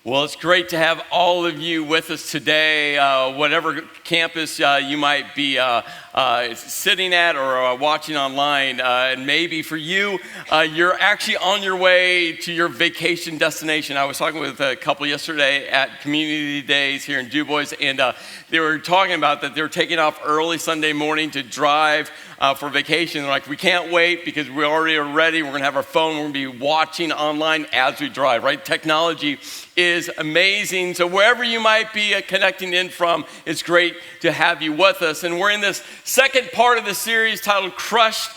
Well, it's great to have all of you with us today, whatever campus you might be sitting at or watching online. And maybe for you, you're actually on your way to your vacation destination. I was talking with a couple yesterday at Community Days here in DuBois, and they were talking about that they were taking off early Sunday morning to drive for vacation. They're like, we can't wait because we already are ready. We're going to have our phone. We're going to be watching online as we drive, right? Technology is amazing. So wherever you might be connecting in from, it's great to have you with us. And we're in this second part of the series titled Crushed,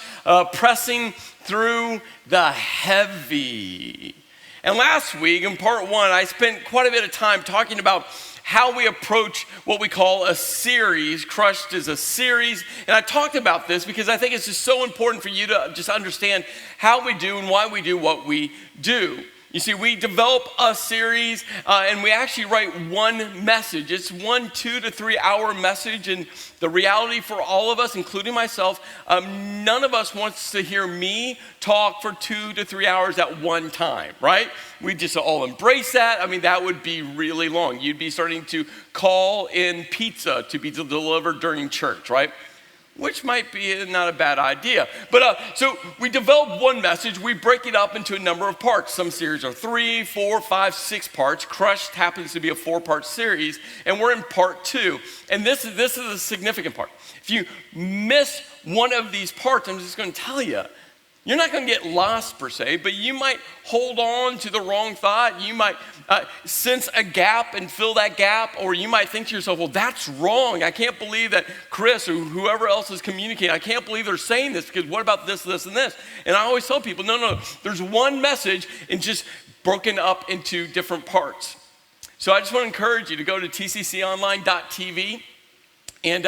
Pressing Through the Heavy. And last week in part one, I spent quite a bit of time talking about how we approach what we call a series. Crushed is a series. And I talked about this because I think it's just so important for you to just understand how we do and why we do what we do. You see, we develop a series and we actually write one message. It's 1 2 to 3 hour message. And the reality for all of us, including myself, none of us wants to hear me talk for 2 to 3 hours at one time, right? We just all embrace that. I mean, that would be really long. You'd be starting to call in pizza to be delivered during church, right? Which might be not a bad idea. But so we develop one message. We break it up into a number of parts. Some series are 3, 4, 5, 6 parts. Crushed happens to be a 4-part series, and we're in part 2. And this is a significant part. If you miss one of these parts, I'm just going to tell you, you're not going to get lost per se, but you might hold on to the wrong thought. You might sense a gap and fill that gap, or you might think to yourself, well, that's wrong. I can't believe that Chris or whoever else is communicating, I can't believe they're saying this because what about this, this, and this? And I always tell people, no, there's one message and just broken up into different parts. So I just want to encourage you to go to tcconline.tv. And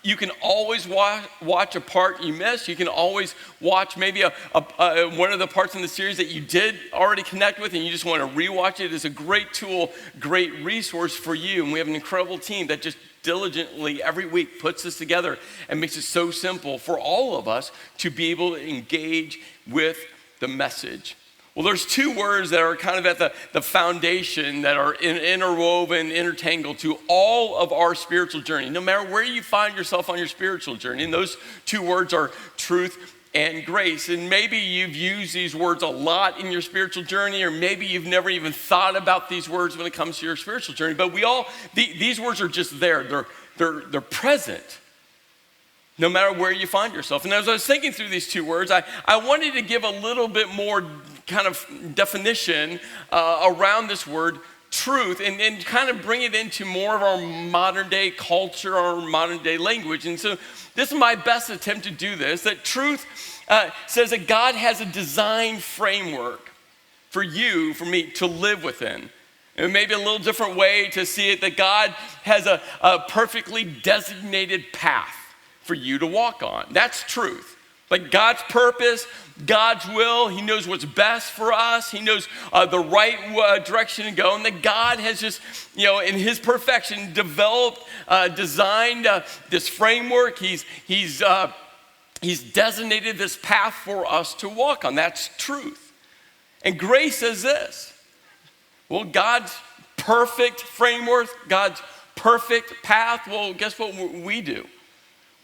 you can always watch a part you missed. You can always watch maybe one of the parts in the series that you did already connect with and you just want to rewatch it. It's a great tool, great resource for you. And we have an incredible team that just diligently every week puts this together and makes it so simple for all of us to be able to engage with the message. Well, there's 2 words that are kind of at the foundation that are interwoven, intertangled to all of our spiritual journey. No matter where you find yourself on your spiritual journey, and those 2 words are truth and grace. And maybe you've used these words a lot in your spiritual journey, or maybe you've never even thought about these words when it comes to your spiritual journey. But these words are just there. They're present, no matter where you find yourself. And as I was thinking through these 2 words, I wanted to give a little bit more kind of definition around this word truth and kind of bring it into more of our modern day culture, our modern day language. And so this is my best attempt to do this, that truth says that God has a design framework for you, for me to live within. And maybe a little different way to see it, that God has a perfectly designated path for you to walk on. That's truth. Like God's purpose, God's will, He knows what's best for us. He knows the right direction to go. And that God has just, in His perfection, developed, designed this framework. He's designated this path for us to walk on. That's truth. And grace says this. Well, God's perfect framework, God's perfect path, well, guess what we do?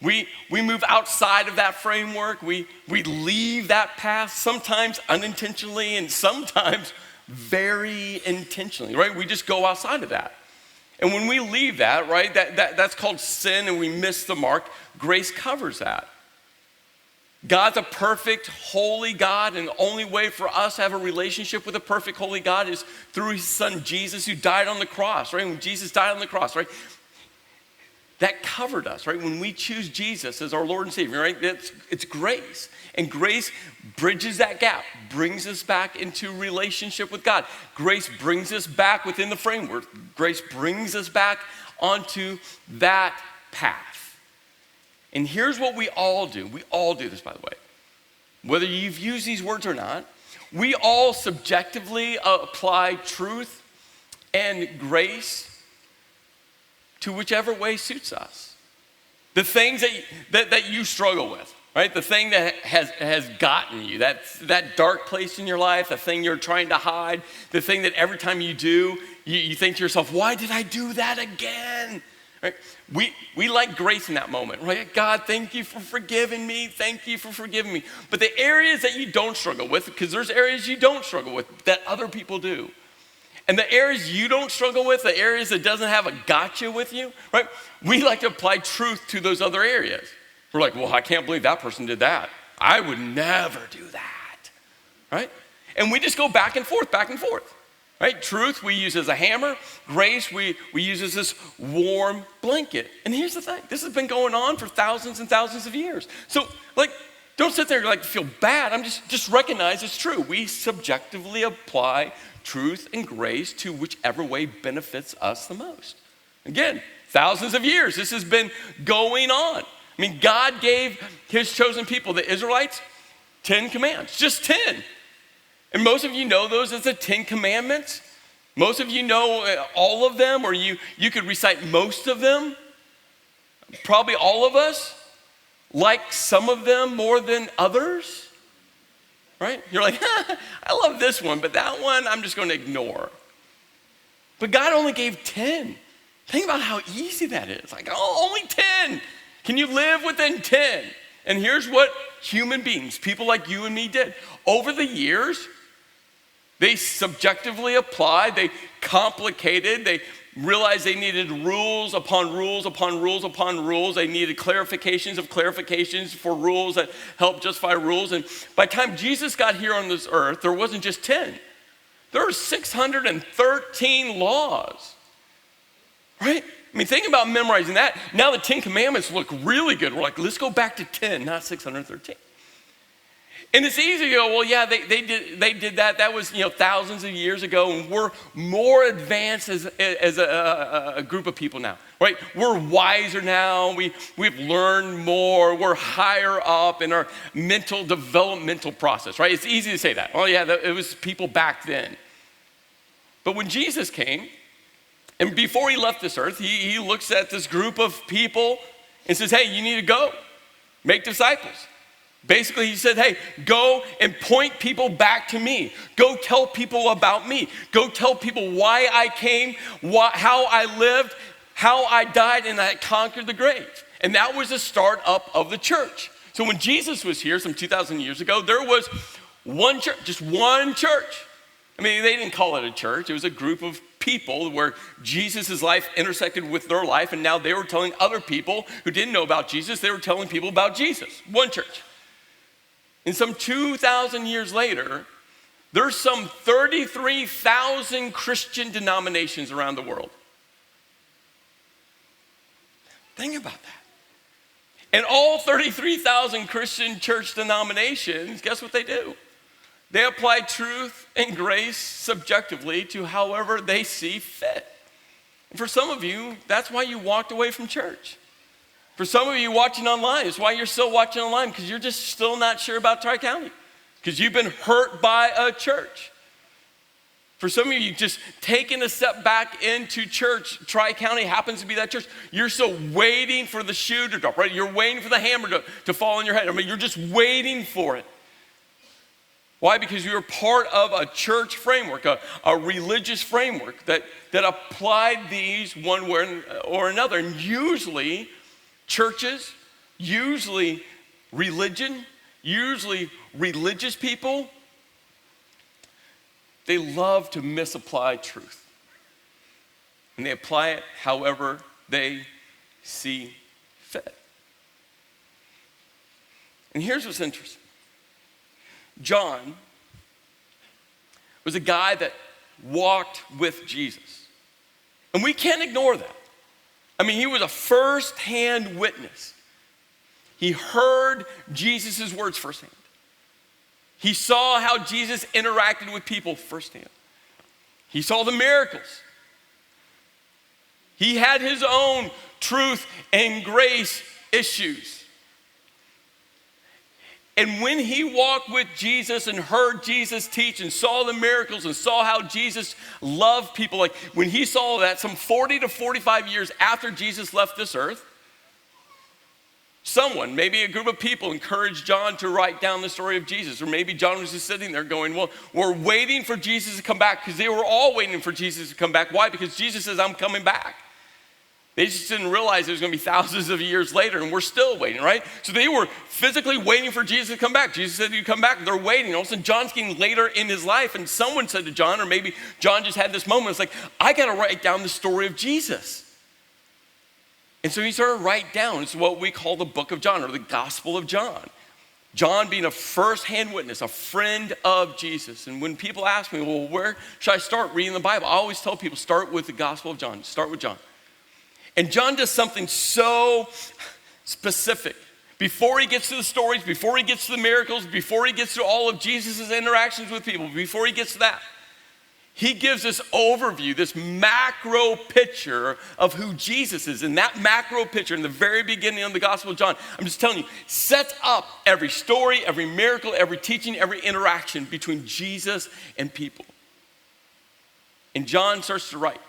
We move outside of that framework. We leave that path, sometimes unintentionally and sometimes very intentionally, right? We just go outside of that. And when we leave that, right, that's called sin and we miss the mark. Grace covers that. God's a perfect, holy God, and the only way for us to have a relationship with a perfect, holy God is through His Son, Jesus, who died on the cross, right? When Jesus died on the cross, right? That covered us, right? When we choose Jesus as our Lord and Savior, right? It's grace. And grace bridges that gap, brings us back into relationship with God. Grace brings us back within the framework. Grace brings us back onto that path. And here's what we all do. We all do this, by the way. Whether you've used these words or not, we all subjectively apply truth and grace to whichever way suits us. The things that you struggle with, right? The thing that has gotten you, that dark place in your life, the thing you're trying to hide, the thing that every time you do, you think to yourself, why did I do that again? Right? We like grace in that moment, right? God, thank you for forgiving me. Thank you for forgiving me. But the areas that you don't struggle with, because there's areas you don't struggle with that other people do. And the areas you don't struggle with, the areas that doesn't have a gotcha with you, right? We like to apply truth to those other areas. We're like, well, I can't believe that person did that. I would never do that, right? And we just go back and forth, right? Truth we use as a hammer. Grace we use as this warm blanket. And here's the thing. This has been going on for thousands and thousands of years. So, don't sit there and feel bad. Just recognize it's true. We subjectively apply truth and grace to whichever way benefits us the most. Again, thousands of years, this has been going on. I mean, God gave his chosen people, the Israelites, 10 commands, just 10. And most of you know those as the 10 commandments. Most of you know all of them, or you could recite most of them. Probably all of us like some of them more than others. Right? You're like, I love this one, but that one I'm just going to ignore. But God only gave 10. Think about how easy that is. Only 10. Can you live within 10? And here's what human beings, people like you and me did. Over the years, they subjectively applied, they complicated, they realized they needed rules upon rules upon rules upon rules. They needed clarifications of clarifications for rules that helped justify rules. And by the time Jesus got here on this earth, there wasn't just 10. There were 613 laws, right? I mean, think about memorizing that. Now the 10 commandments look really good. We're like, let's go back to 10, not 613. And it's easy to go, well, yeah, they did that. That was, thousands of years ago, and we're more advanced as a group of people now, right? We're wiser now. We've learned more. We're higher up in our mental developmental process, right? It's easy to say that. Oh, yeah, it was people back then. But when Jesus came, and before he left this earth, he looks at this group of people and says, hey, you need to go, make disciples. Basically, he said, hey, go and point people back to me. Go tell people about me. Go tell people why I came, how I lived, how I died, and I conquered the grave. And that was the start up of the church. So when Jesus was here some 2,000 years ago, there was one church, just one church. I mean, they didn't call it a church. It was a group of people where Jesus' life intersected with their life, and now they were telling other people who didn't know about Jesus, they were telling people about Jesus. One church. And some 2,000 years later, there's some 33,000 Christian denominations around the world. Think about that. And all 33,000 Christian church denominations, guess what they do? They apply truth and grace subjectively to however they see fit. And for some of you, that's why you walked away from church. For some of you watching online, it's why you're still watching online, because you're just still not sure about Tri-County, because you've been hurt by a church. For some of you, just taking a step back into church, Tri-County happens to be that church. You're still waiting for the shoe to drop, right? You're waiting for the hammer to fall on your head. I mean, you're just waiting for it. Why? Because you're part of a church framework, a religious framework that applied these one way or another. And usually, churches, usually religion, usually religious people, they love to misapply truth. And they apply it however they see fit. And here's what's interesting. John was a guy that walked with Jesus. And we can't ignore that. I mean, he was a first-hand witness. He heard Jesus' words firsthand. He saw how Jesus interacted with people firsthand. He saw the miracles. He had his own truth and grace issues. And when he walked with Jesus and heard Jesus teach and saw the miracles and saw how Jesus loved people, like when he saw that some 40 to 45 years after Jesus left this earth, Someone, maybe a group of people, encouraged John to write down the story of Jesus. Or maybe John was just sitting there going, well, we're waiting for Jesus to come back, because they were all waiting for Jesus to come back. Why? Because Jesus says, I'm coming back. They just didn't realize it was going to be thousands of years later, and we're still waiting, right? So they were physically waiting for Jesus to come back. Jesus said he'd come back, and they're waiting. All of a sudden, John's getting later in his life, and someone said to John, or maybe John just had this moment, it's like, I got to write down the story of Jesus. And so he started to write down. It's what we call the book of John, or the Gospel of John. John being a first-hand witness, a friend of Jesus. And when people ask me, well, where should I start reading the Bible? I always tell people, start with the Gospel of John. Start with John. And John does something so specific. Before he gets to the stories, before he gets to the miracles, before he gets to all of Jesus' interactions with people, before he gets to that, he gives this overview, this macro picture of who Jesus is. And that macro picture in the very beginning of the Gospel of John, I'm just telling you, sets up every story, every miracle, every teaching, every interaction between Jesus and people. And John starts to write.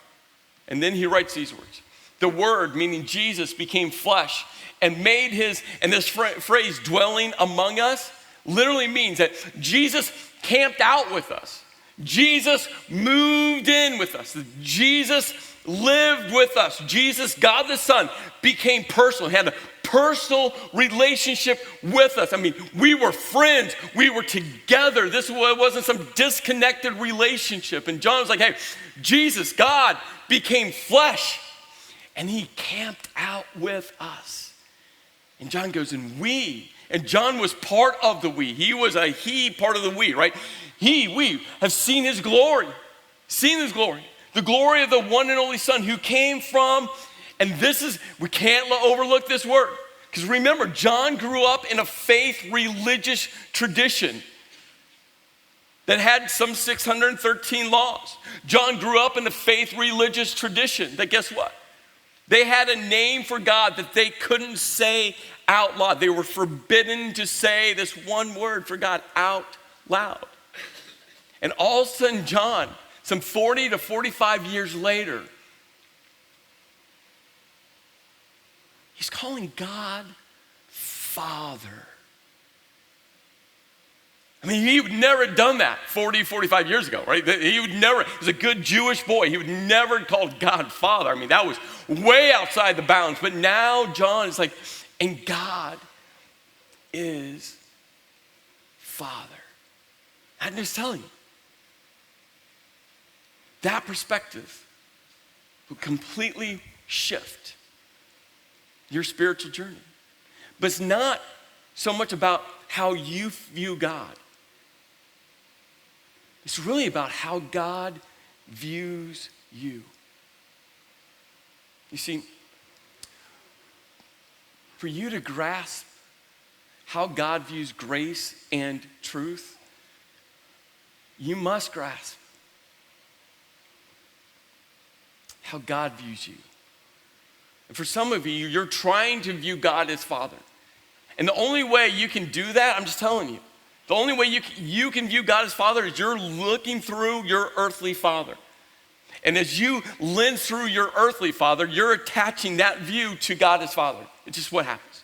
And then he writes these words. The Word, meaning Jesus, became flesh and made his, and this phrase, dwelling among us, literally means that Jesus camped out with us. Jesus moved in with us. Jesus lived with us. Jesus, God the Son, became personal. He had a personal relationship with us. I mean, we were friends. We were together. This wasn't some disconnected relationship. And John was like, hey, Jesus, God, became flesh. And he camped out with us. And John goes, and we, and John was part of the we. He was a he, part of the we, right? We have seen his glory, the glory of the one and only Son who came from, and this is, we can't overlook this word. Because remember, John grew up in a faith religious tradition that had some 613 laws. John grew up in a faith religious tradition that, guess what? They had a name for God that they couldn't say out loud. They were forbidden to say this one word for God out loud. And all of a sudden, John, some 40 to 45 years later, he's calling God Father. I mean, he would never have done that 40, 45 years ago, right? He would never, he was a good Jewish boy. He would never have called God Father. I mean, that was way outside the bounds. But now John is like, and God is Father. I'm just telling you. That perspective will completely shift your spiritual journey. But it's not so much about how you view God. It's really about how God views you. You see, for you to grasp how God views grace and truth, you must grasp how God views you. And for some of you, you're trying to view God as Father. And the only way you can do that, I'm just telling you, the only way you can view God as Father is you're looking through your earthly father. And as you lens through your earthly father, you're attaching that view to God as Father. It's just what happens.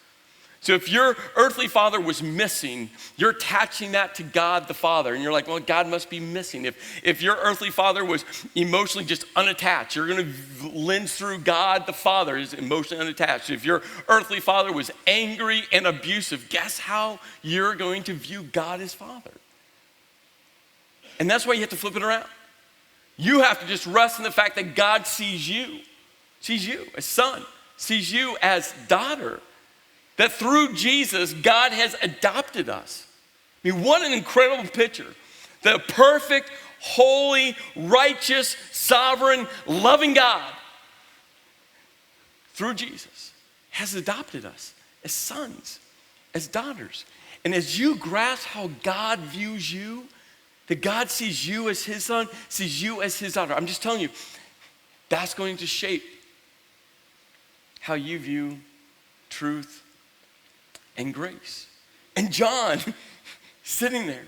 So if your earthly father was missing, you're attaching that to God the Father. And you're like, well, God must be missing. If your earthly father was emotionally just unattached, you're going to lens through God the Father is emotionally unattached. If your earthly father was angry and abusive, guess how you're going to view God as Father? And that's why you have to flip it around. You have to just rest in the fact that God sees you as son, sees you as daughter. That through Jesus, God has adopted us. I mean, what an incredible picture. The perfect, holy, righteous, sovereign, loving God, through Jesus, has adopted us as sons, as daughters. And as you grasp how God views you, that God sees you as his son, sees you as his daughter, I'm just telling you, that's going to shape how you view truth and grace. And John, sitting there,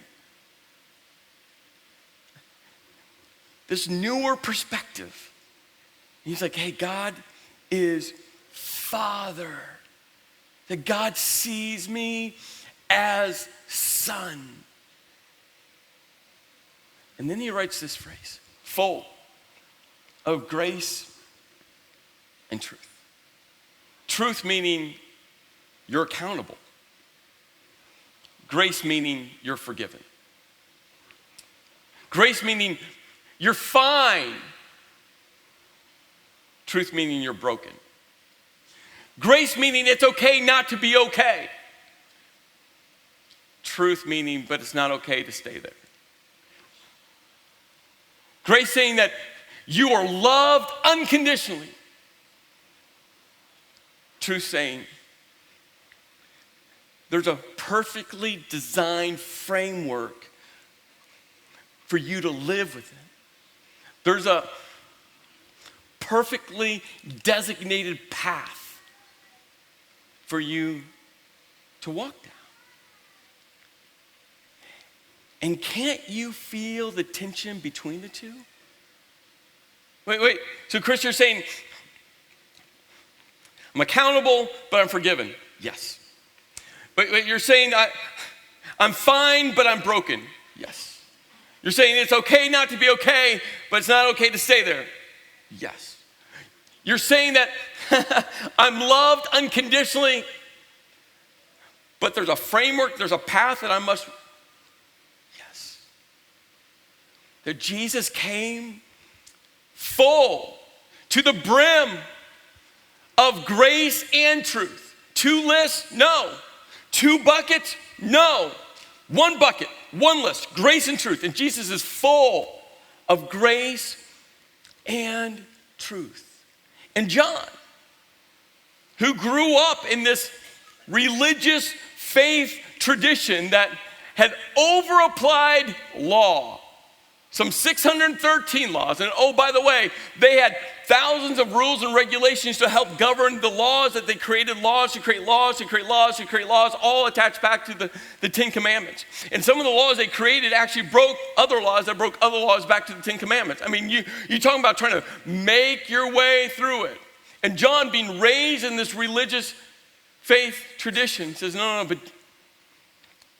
this newer perspective. He's like, hey, God is Father. that God sees me as son. And then he writes this phrase, full of grace and truth. Truth meaning you're accountable. Grace meaning you're forgiven. Grace meaning you're fine. Truth meaning you're broken. Grace meaning it's okay not to be okay. Truth meaning, but it's not okay to stay there. Grace saying that you are loved unconditionally. Truth saying there's a perfectly designed framework for you to live within. There's a perfectly designated path for you to walk down. And can't you feel the tension between the two? Wait. So Chris, you're saying, I'm accountable, but I'm forgiven. Yes. Wait, you're saying I'm fine, but I'm broken. Yes. You're saying it's okay not to be okay, but it's not okay to stay there. Yes. You're saying that I'm loved unconditionally, but there's a framework, there's a path that I must. Yes. That Jesus came full to the brim of grace and truth. 2 lists? No. 2 buckets? No. 1 bucket, 1 list, grace and truth. And Jesus is full of grace and truth. And John, who grew up in this religious faith tradition that had over-applied law, some 613 laws. And oh, by the way, they had thousands of rules and regulations to help govern the laws that they created, laws to create laws, to create laws, to create laws, all attached back to the 10 Commandments. And some of the laws they created actually broke other laws that broke other laws back to the 10 Commandments. I mean, you're talking about trying to make your way through it. And John, being raised in this religious faith tradition, says, no, but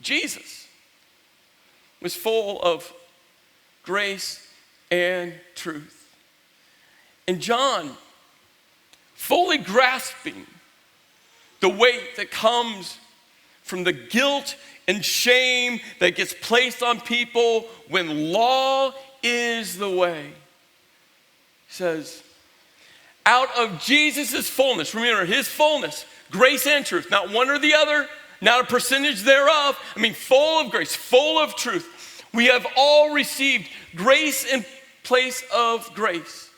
Jesus was full of grace and truth. And John, fully grasping the weight that comes from the guilt and shame that gets placed on people when law is the way, says, out of Jesus' fullness, remember his fullness, grace and truth, not one or the other, not a percentage thereof, full of grace, full of truth. We have all received grace in place of grace.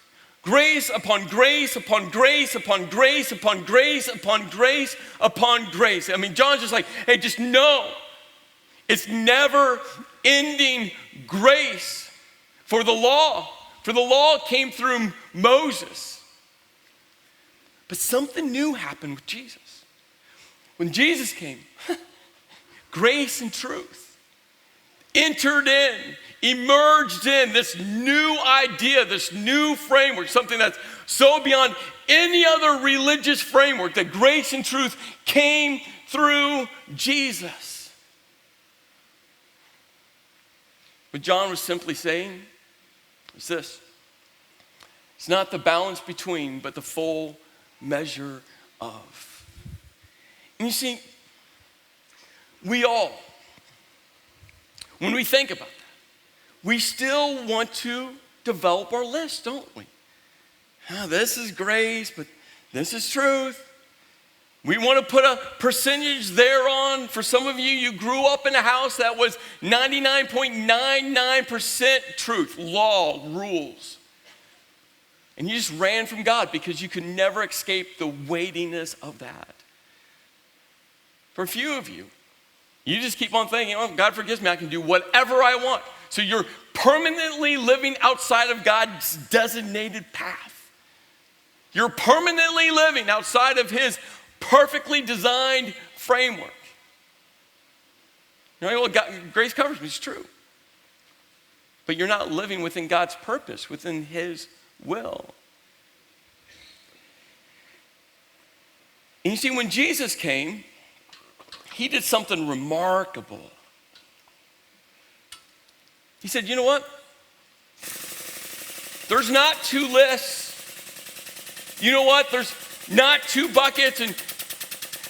Grace upon grace upon grace upon grace upon grace upon grace upon grace. John's just like, hey, just know it's never ending grace for the law. For the law came through Moses. But something new happened with Jesus. When Jesus came, grace and truth entered in, emerged in this new idea, this new framework, something that's so beyond any other religious framework, that grace and truth came through Jesus. What John was simply saying is this: it's not the balance between, but the full measure of. And you see, we all, when we think about that, we still want to develop our list, don't we? This is grace, but this is truth. We want to put a percentage thereon. For some of you, you grew up in a house that was 99.99% truth, law, rules. And you just ran from God because you could never escape the weightiness of that. For a few of you, you just keep on thinking, oh, God forgives me, I can do whatever I want. So you're permanently living outside of God's designated path. You're permanently living outside of his perfectly designed framework. Well, God, grace covers me, it's true. But you're not living within God's purpose, within his will. And you see, when Jesus came, he did something remarkable. He said, you know what? There's not two lists. You know what? There's not two buckets, and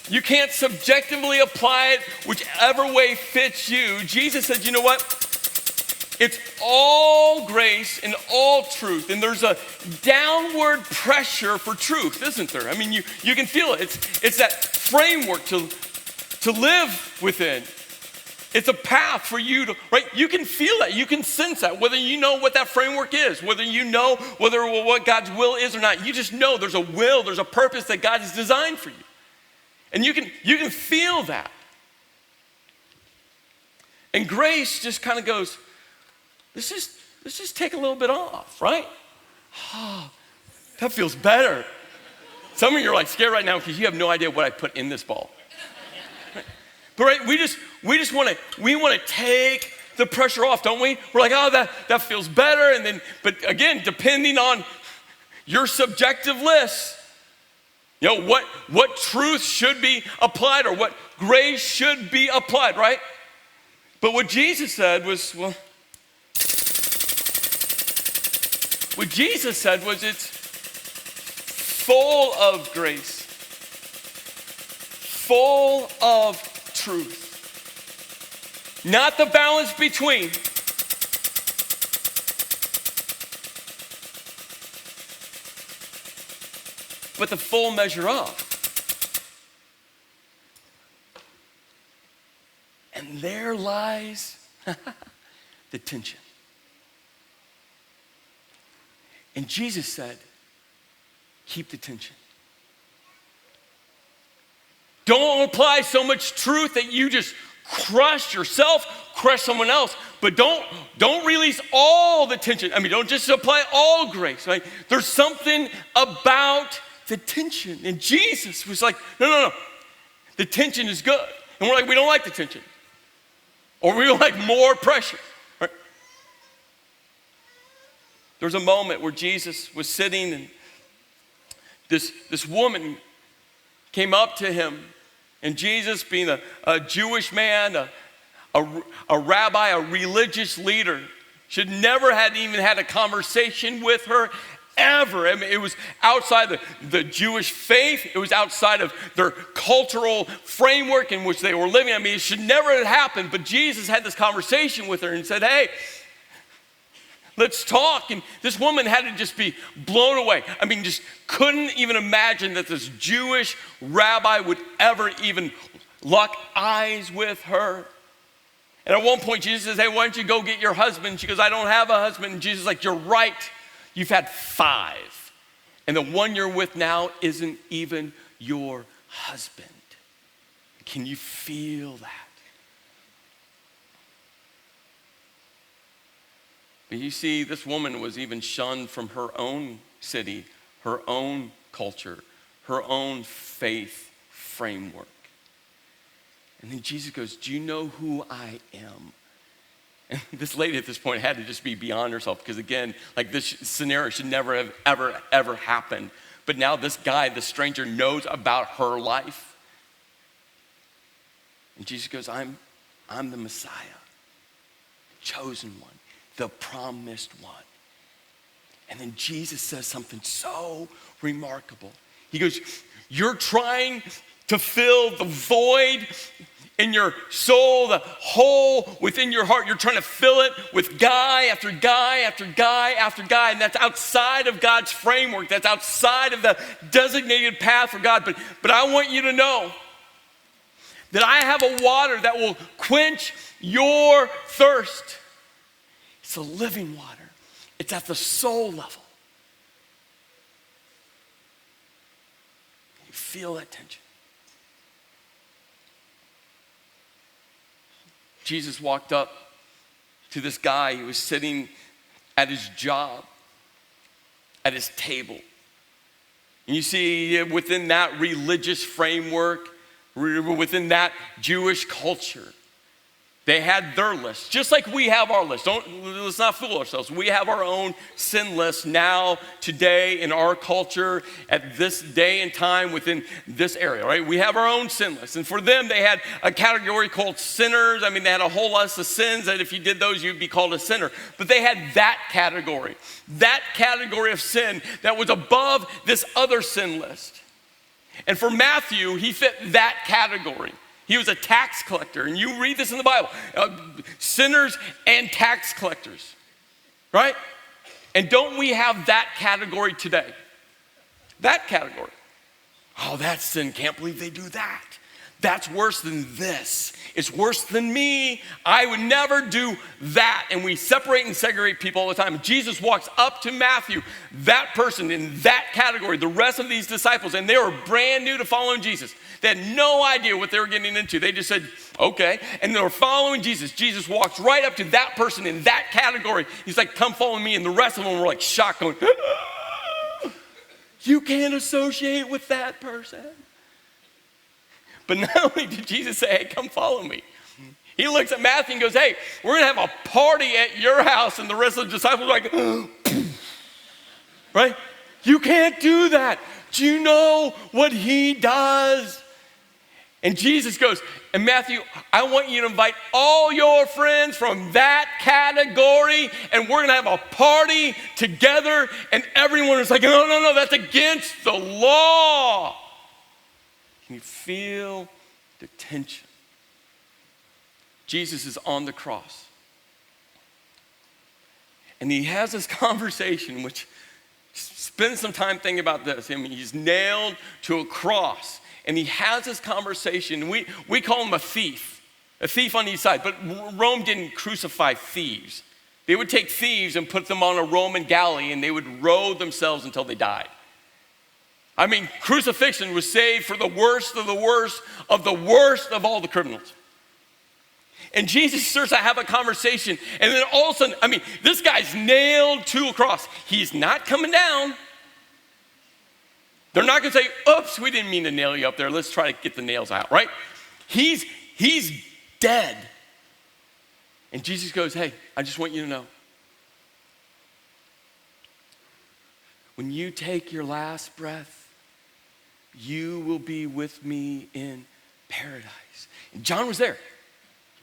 you can't subjectively apply it whichever way fits you. Jesus said, you know what? It's all grace and all truth. And there's a downward pressure for truth, isn't there? I mean, you can feel it. It's that framework to live within. It's a path for you to, right? You can feel that. You can sense that. Whether you know what that framework is, whether you know what God's will is or not, you just know there's a will, there's a purpose that God has designed for you. And you can feel that. And grace just kind of goes, let's just take a little bit off, right? Oh, that feels better. Some of you are like scared right now because you have no idea what I put in this ball. Right? But right, we want to take the pressure off, don't we? We're like, oh, that feels better. But again, depending on your subjective list, you know, what truth should be applied or what grace should be applied, right? But what Jesus said was, it's full of grace, full of truth. Not the balance between. But the full measure of. And there lies the tension. And Jesus said, keep the tension. Don't apply so much truth that you just crush yourself, crush someone else, but don't release all the tension. I mean, don't just apply all grace, right? There's something about the tension. And Jesus was like, no. The tension is good. And we're like, we don't like the tension. Or we don't like more pressure. Right? There was a moment where Jesus was sitting and this woman came up to him. And Jesus, being a Jewish man, a rabbi, a religious leader, should never have even had a conversation with her ever. I mean, it was outside the Jewish faith. It was outside of their cultural framework in which they were living. I mean, it should never have happened. But Jesus had this conversation with her and said, hey, let's talk. And this woman had to just be blown away. I mean, just couldn't even imagine that this Jewish rabbi would ever even lock eyes with her. And at one point, Jesus says, hey, why don't you go get your husband? She goes, I don't have a husband. And Jesus is like, you're right. You've had 5. And the one you're with now isn't even your husband. Can you feel that? But you see, this woman was even shunned from her own city, her own culture, her own faith framework. And then Jesus goes, do you know who I am? And this lady at this point had to just be beyond herself because, again, like this scenario should never have ever happened. But now this guy, this stranger, knows about her life. And Jesus goes, I'm the Messiah, chosen one, the promised one. And then Jesus says something so remarkable. He goes, you're trying to fill the void in your soul, the hole within your heart. You're trying to fill it with guy after guy after guy after guy. And that's outside of God's framework. That's outside of the designated path for God. But I want you to know that I have a water that will quench your thirst. It's a living water. It's at the soul level. You feel that tension. Jesus walked up to this guy who was sitting at his job, at his table. And you see, within that religious framework, within that Jewish culture, They had their list, just like we have our list. Let's not fool ourselves. We have our own sin list now, today, in our culture, at this day and time within this area, right? We have our own sin list. And for them, they had a category called sinners. I mean, they had a whole list of sins that if you did those, you'd be called a sinner. But they had that category of sin that was above this other sin list. And for Matthew, he fit that category. He was a tax collector, and you read this in the Bible, sinners and tax collectors, right? And don't we have that category today? That category. Oh, that's sin, can't believe they do that. That's worse than this. It's worse than me. I would never do that. And we separate and segregate people all the time. Jesus walks up to Matthew, that person in that category, the rest of these disciples, and they were brand new to following Jesus. They had no idea what they were getting into. They just said, okay. And they were following Jesus. Jesus walks right up to that person in that category. He's like, come follow me. And the rest of them were like shocked, going, you can't associate with that person. But not only did Jesus say, hey, come follow me. He looks at Matthew and goes, hey, we're going to have a party at your house. And the rest of the disciples are like, right? You can't do that. Do you know what he does? And Jesus goes, and Matthew, I want you to invite all your friends from that category, and we're going to have a party together. And everyone is like, no, that's against the law. Can you feel the tension? Jesus is on the cross. And he has this conversation, which spend some time thinking about this. I mean, he's nailed to a cross. And he has this conversation. We call him a thief on each side. But Rome didn't crucify thieves. They would take thieves and put them on a Roman galley, and they would row themselves until they died. I mean, crucifixion was saved for the worst of the worst of the worst of all the criminals. And Jesus starts to have a conversation, and then all of a sudden, I mean, this guy's nailed to a cross. He's not coming down. They're not going to say, oops, we didn't mean to nail you up there. Let's try to get the nails out, right? He's dead. And Jesus goes, hey, I just want you to know. When you take your last breath, you will be with me in paradise. And John was there.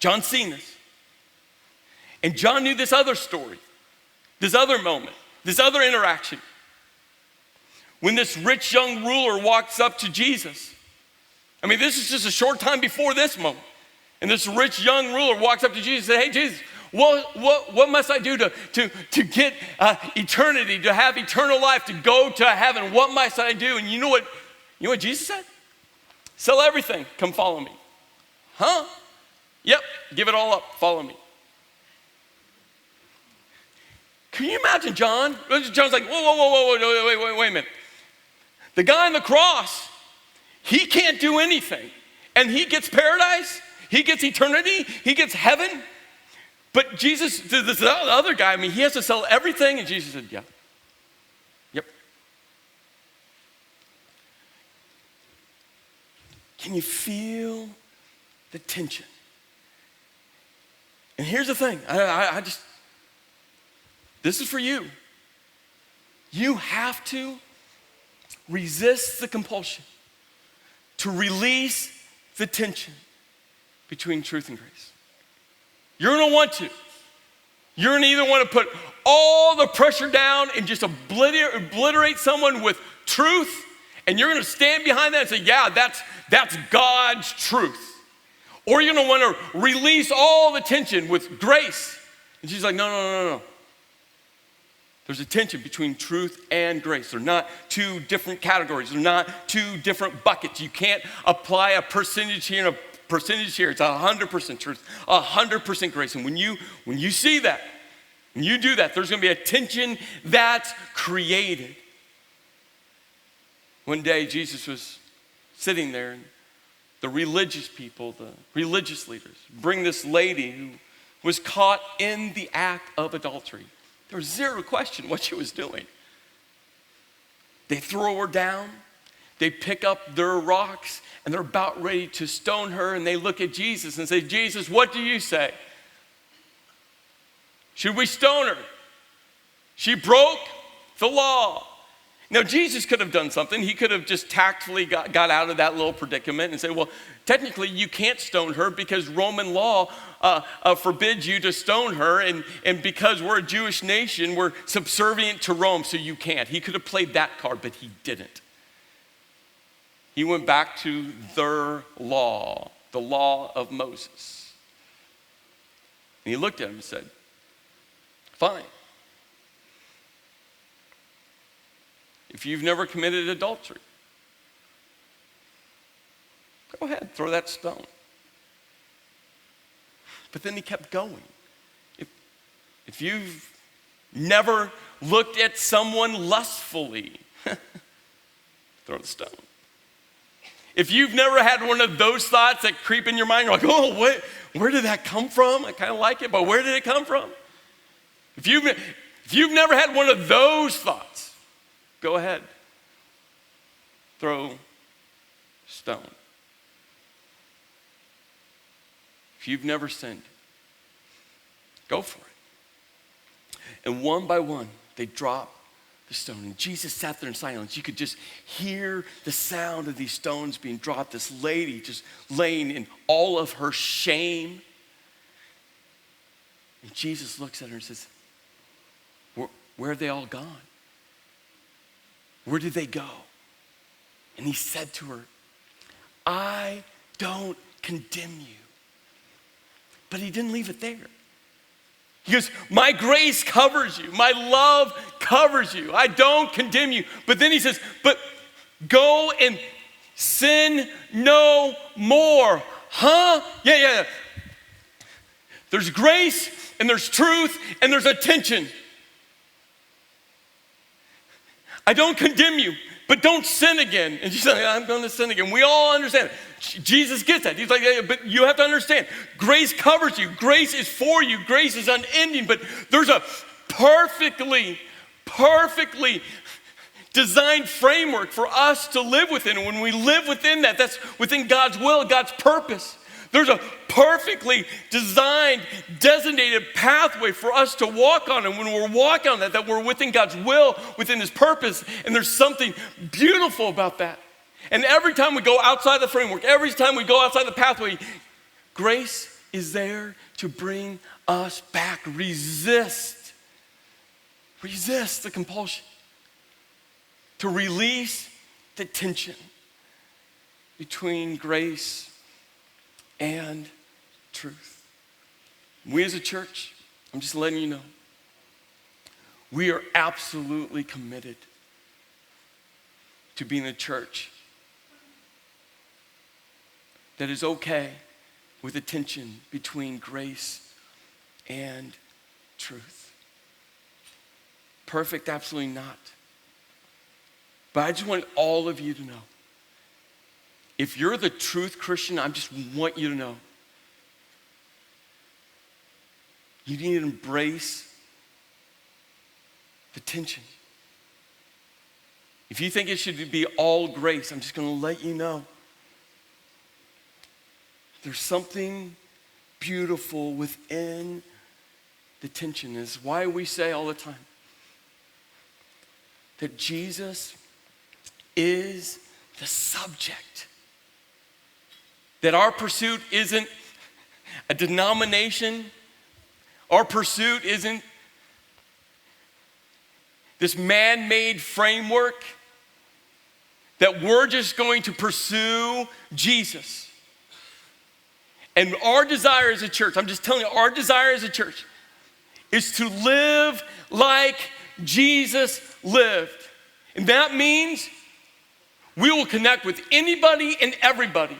John's seen this. And John knew this other story, this other moment, this other interaction. When this rich young ruler walks up to Jesus. I mean, this is just a short time before this moment. And this rich young ruler walks up to Jesus and says, hey, Jesus, what must I do to get eternity, to have eternal life, to go to heaven? What must I do? And you know what Jesus said? Sell everything, come follow me. Huh? Yep, give it all up, follow me. Can you imagine John? John's like, whoa, wait a minute. The guy on the cross, he can't do anything. And he gets paradise, he gets eternity, he gets heaven. But Jesus, this other guy, I mean, he has to sell everything. And Jesus said, yep. Can you feel the tension? And here's the thing, this is for you. You have to resist the compulsion to release the tension between truth and grace. You're gonna want to. You're gonna either want to put all the pressure down and just obliterate someone with truth, and you're gonna stand behind that and say, yeah, that's God's truth. Or you're gonna want to release all the tension with grace. And she's like, no. There's a tension between truth and grace. They're not two different categories. They're not two different buckets. You can't apply a percentage here and a percentage here. It's 100% truth, 100% grace. And when you see that, when you do that, there's gonna be a tension that's created. One day, Jesus was sitting there, and the religious people, the religious leaders, bring this lady who was caught in the act of adultery. There was zero question what she was doing. They throw her down. they pick up their rocks and they're about ready to stone her, and they look at Jesus and say, Jesus, what do you say? Should we stone her? She broke the law. Now, Jesus could have done something. He could have just tactfully got out of that little predicament and said, well, technically you can't stone her because Roman law forbids you to stone her, and because we're a Jewish nation, we're subservient to Rome, so you can't. He could have played that card, but he didn't. He went back to their law, the law of Moses. And he looked at him and said, fine. If you've never committed adultery, go ahead, throw that stone. But then he kept going. If you've never looked at someone lustfully, throw the stone. If you've never had one of those thoughts that creep in your mind, you're like, oh, where did that come from? I kind of like it, but where did it come from? If you've never had one of those thoughts, go ahead, throw stone. If you've never sinned, go for it. And one by one, they dropped the stone. And Jesus sat there in silence. You could just hear the sound of these stones being dropped. This lady just laying in all of her shame. And Jesus looks at her and says, where are they all gone? Where did they go? And he said to her, I don't condemn you. But he didn't leave it there. He goes, my grace covers you. My love covers you. I don't condemn you. But then he says, but go and sin no more. Huh? Yeah. There's grace and there's truth and there's a tension. I don't condemn you, but don't sin again. And she's like, I'm going to sin again. We all understand it. Jesus gets that. He's like, yeah, but you have to understand, grace covers you. Grace is for you. Grace is unending, but there's a perfectly designed framework for us to live within. And when we live within that, that's within God's will, God's purpose. There's a perfectly designed, designated pathway for us to walk on. And when we're walking on that we're within God's will, within his purpose. And there's something beautiful about that. And every time we go outside the framework, every time we go outside the pathway, grace is there to bring us back. Resist the compulsion. To release the tension between grace and truth. We as a church, I'm just letting you know, we are absolutely committed to being a church that is okay with the tension between grace and truth. Perfect? Absolutely not. But I just want all of you to know, if you're the truth Christian, I just want you to know, you need to embrace the tension. If you think it should be all grace, I'm just going to let you know, there's something beautiful within the tension. Is why we say all the time that Jesus is the subject. That our pursuit isn't a denomination. Our pursuit isn't this man-made framework. That we're just going to pursue Jesus. And our desire as a church, I'm just telling you, our desire as a church is to live like Jesus lived. And that means we will connect with anybody and everybody,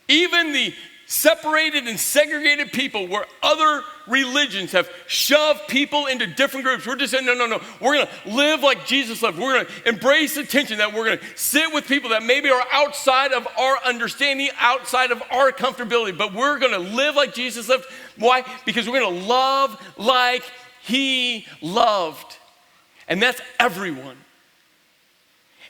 even the separated and segregated people where other religions have shoved people into different groups. We're just saying, no. We're going to live like Jesus lived. We're going to embrace the tension that we're going to sit with people that maybe are outside of our understanding, outside of our comfortability, but we're going to live like Jesus lived. Why? Because we're going to love like he loved. And that's everyone.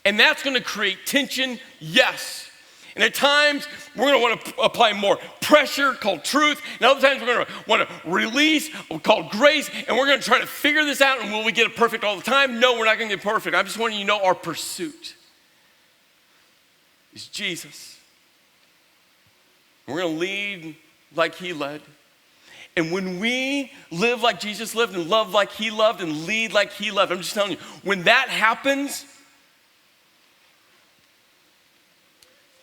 And that's going to create tension, yes. And at times, we're going to want to apply more pressure called truth. And other times, we're going to want to release called grace. And we're going to try to figure this out. And will we get it perfect all the time? No, we're not going to get perfect. I just want you to know our pursuit is Jesus. We're going to lead like he led. And when we live like Jesus lived and love like he loved and lead like he loved, I'm just telling you, when that happens,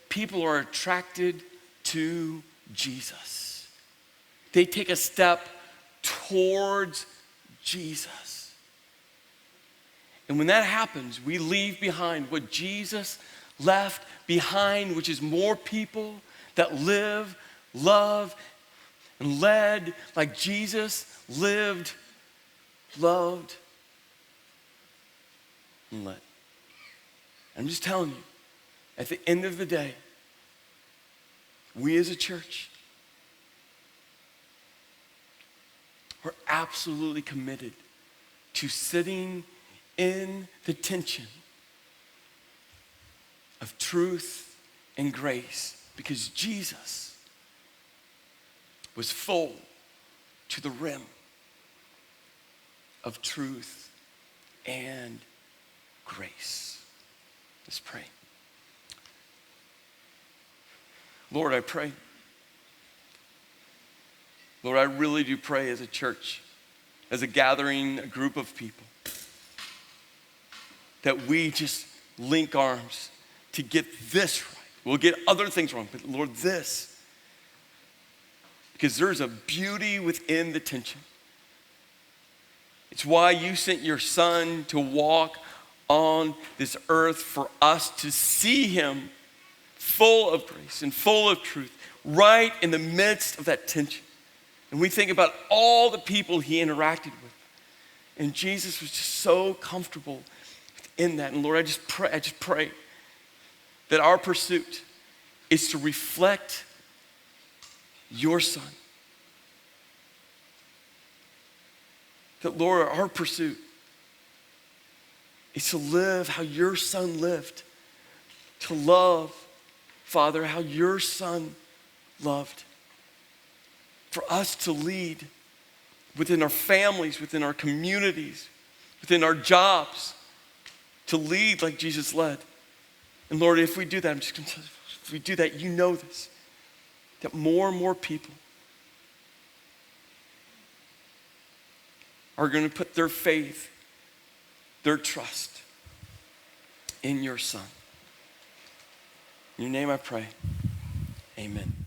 people are attracted to Jesus. They take a step towards Jesus. And when that happens, we leave behind what Jesus left behind, which is more people that live, love, and led like Jesus lived, loved, and led. I'm just telling you, at the end of the day, we as a church are absolutely committed to sitting in the tension of truth and grace, because Jesus was full to the rim of truth and grace. Let's pray. Lord, I pray. Lord, I really do pray as a church, as a gathering, a group of people, that we just link arms to get this right. We'll get other things wrong, but Lord, this. Because there's a beauty within the tension. It's why you sent your son to walk on this earth for us to see him full of grace and full of truth, right in the midst of that tension. And we think about all the people he interacted with. And Jesus was just so comfortable in that. And Lord, I just pray that our pursuit is to reflect your son. That, Lord, our pursuit is to live how your son lived, to love, Father, how your son loved. For us to lead within our families, within our communities, within our jobs, to lead like Jesus led. And Lord, if we do that, if we do that, you know this, that more and more people are going to put their faith, their trust in your son. In your name I pray, amen.